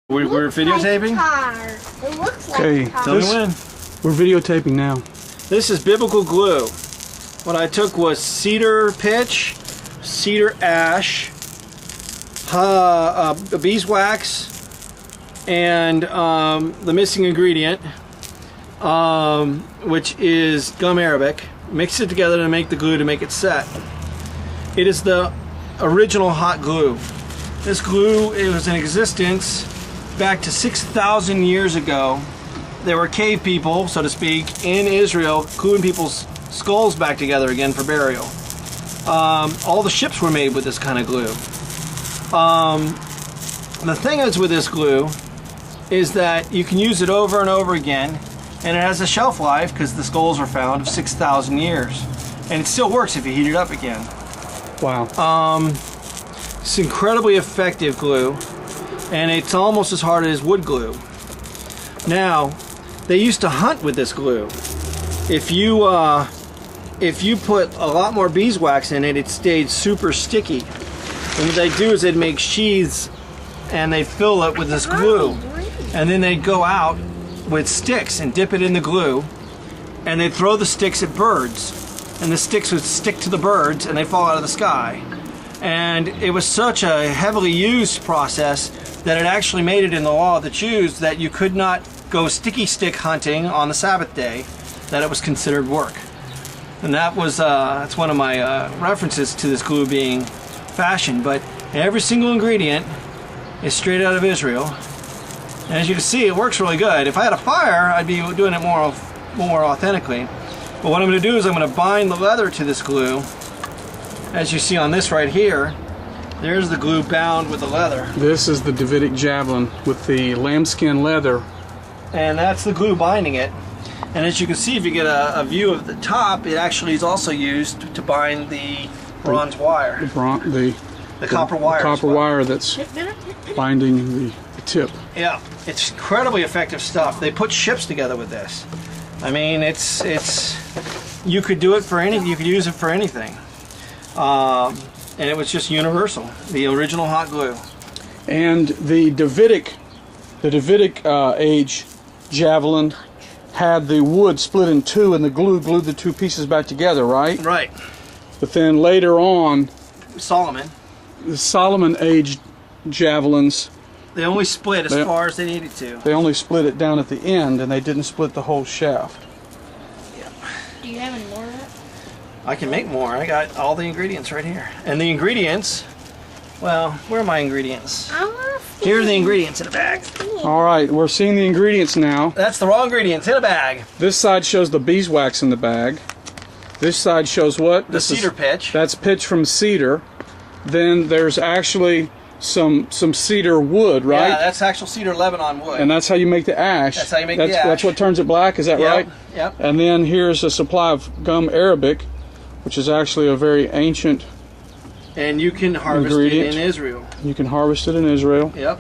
We're videotaping? It looks like Okay, tar. tell me when. We're videotaping now. This is biblical glue. What I took was cedar pitch, cedar ash, beeswax, and the missing ingredient, which is gum arabic. Mix it together to make the glue to make it set. It is the original hot glue. This glue, it was in existence back to 6,000 years ago. There were cave people, so to speak, in Israel gluing people's skulls back together again for burial. All the ships were made with this kind of glue. The thing is with this glue is that you can use it over and over again, and it has a shelf life, because the skulls are found, of 6,000 years. And it still works if you heat it up again. Wow. It's incredibly effective glue, and it's almost as hard as wood glue. Now, they used to hunt with this glue. If you put a lot more beeswax in it, it stayed super sticky. And what they do is they'd make sheaths and they'd fill it with this glue. And then they'd go out with sticks and dip it in the glue, and they'd throw the sticks at birds. And the sticks would stick to the birds and they'd fall out of the sky. And it was such a heavily used process that it actually made it in the law of the Jews that you could not go sticky stick hunting on the Sabbath day, that it was considered work. And that was that's one of my references to this glue being fashioned. But every single ingredient is straight out of Israel. And as you can see, it works really good. If I had a fire, I'd be doing it more authentically. But what I'm going to do is I'm going to bind the leather to this glue. As you see on this right here, there's the glue bound with the leather. This is the Davidic javelin with the lambskin leather. And that's the glue binding it. And as you can see, if you get a view of the top, it actually is also used to bind the bronze wire. The copper wire. The copper wire that's binding the tip. Yeah, it's incredibly effective stuff. They put ships together with this. I mean, it's you could do it for anything. You could use it for anything. And it was just universal. The original hot glue. And the Davidic age javelin had the wood split in two, and the glue glued the two pieces back together, right? Right. But then later on, the Solomon age javelins, they only split as far as they needed to. They only split it down at the end, and they didn't split the whole shaft. Yeah. Do you have any more of that? I can make more. I got all the ingredients right here. And the ingredients, well, where are my ingredients? Here are the ingredients in a bag. All right, we're seeing the ingredients now. That's the raw ingredients in a bag. This side shows the beeswax in the bag. This side shows what? The cedar pitch. That's pitch from cedar. Then there's actually some cedar wood, right? Yeah, that's actual cedar Lebanon wood. And that's how you make the ash. That's how you make the ash. That's what turns it black, is that right? Yep. And then here's a supply of gum arabic, which is actually a very ancient and you can harvest ingredient. it in Israel. You can harvest it in Israel. Yep.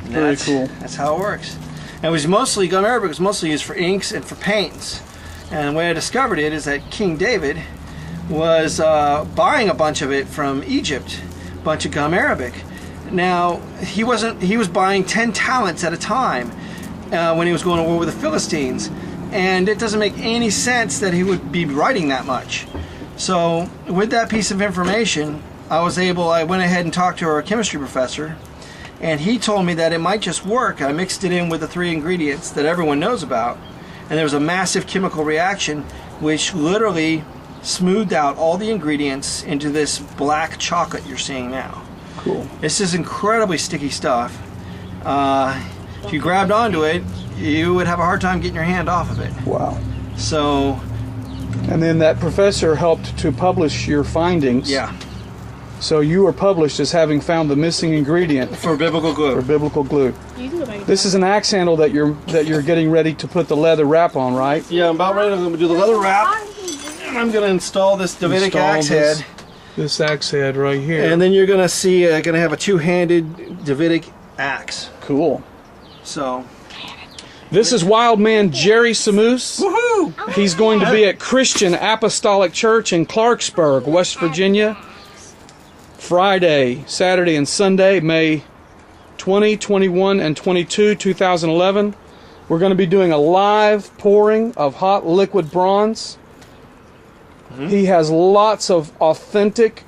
Very cool. That's how it works. And it was mostly, gum arabic was mostly used for inks and for paints. And the way I discovered it is that King David was buying a bunch of it from Egypt, a bunch of gum arabic. Now, he was buying 10 talents at a time when he was going to war with the Philistines. And it doesn't make any sense that he would be writing that much. So with that piece of information, I went ahead and talked to our chemistry professor, and he told me that it might just work. I mixed it in with the 3 ingredients that everyone knows about, and there was a massive chemical reaction which literally smoothed out all the ingredients into this black chocolate you're seeing now. Cool. This is incredibly sticky stuff. If you grabbed onto it, you would have a hard time getting your hand off of it. Wow. So, and then that professor helped to publish your findings. Yeah. So you were published as having found the missing ingredient for biblical glue. For biblical glue. This is an axe handle that you're getting ready to put the leather wrap on, right? Yeah, I'm about ready to do the leather wrap, and I'm going to install this Davidic axe head. This axe head right here. And then you're going to see, going to have a two-handed Davidic axe. Cool. So. This is Wild Man Jerry Samouce. Woohoo! He's going to be at Christian Apostolic Church in Clarksburg, West Virginia, Friday, Saturday, and Sunday, May 20, 21, and 22, 2011. We're going to be doing a live pouring of hot liquid bronze. He has lots of authentic,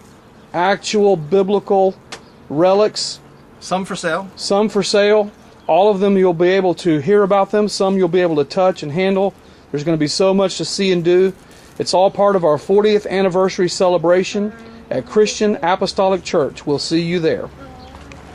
actual biblical relics. Some for sale. Some for sale. All of them you'll be able to hear about them. Some you'll be able to touch and handle. There's going to be so much to see and do. It's all part of our 40th anniversary celebration at Christian Apostolic Church. We'll see you there.